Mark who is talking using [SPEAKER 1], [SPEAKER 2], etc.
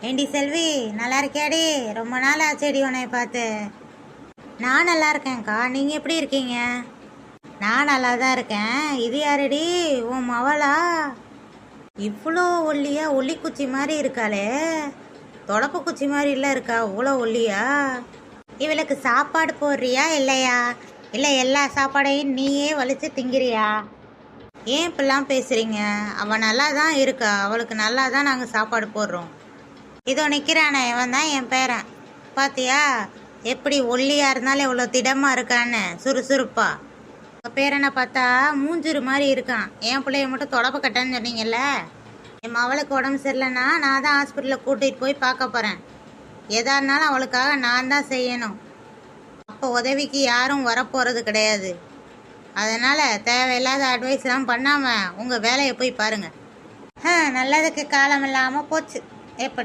[SPEAKER 1] ஏண்டி செல்வி, நல்லா இருக்கியாடி? ரொம்ப நாள் ஆச்சேடி உன்னை பார்த்து. நான் நல்லா இருக்கேன்க்கா, நீங்கள் எப்படி இருக்கீங்க? நான் நல்லா தான் இருக்கேன். இது யாருடி, உன் மவளா? இவ்வளோ ஒல்லியா, ஒல்லிக்குச்சி மாதிரி இருக்காளே. தொடப்பு குச்சி மாதிரி இல்லை இருக்கா, இவ்வளோ ஒல்லியா? இவளுக்கு சாப்பாடு போடுறியா இல்லையா? இல்லை எல்லா சாப்பாடையும் நீயே வலிச்சு திங்கிறியா? ஏன் இப்படிலாம் பேசுகிறீங்க? அவள் நல்லா தான் இருக்கா, அவளுக்கு நல்லா தான் நாங்கள் சாப்பாடு போடுறோம். இதோ நிற்கிறானே, இவன் தான் என் பேரன். பாத்தியா எப்படி ஒல்லியாக இருந்தாலும் எவ்வளோ திடமாக இருக்கான்னு, சுறுசுறுப்பா. பேரனை பார்த்தா மூஞ்சுரு மாதிரி இருக்கான். என் பிள்ளைய மட்டும் தொடப்ப கட்டன்னு சொன்னீங்கல்ல. என் அவளுக்கு உடம்பு சரியில்லைன்னா நான் தான் ஹாஸ்பிட்டலில் கூட்டிகிட்டு போய் பார்க்க போகிறேன். எதா இருந்தாலும் அவளுக்காக நான் தான் செய்யணும். அப்போ உதவிக்கு யாரும் வரப்போகிறது கிடையாது. அதனால் தேவையில்லாத அட்வைஸ்லாம் பண்ணாமல் உங்கள் வேலையை போய் பாருங்கள். நல்லதுக்கு காலம் இல்லாமல் போச்சு. எப்படி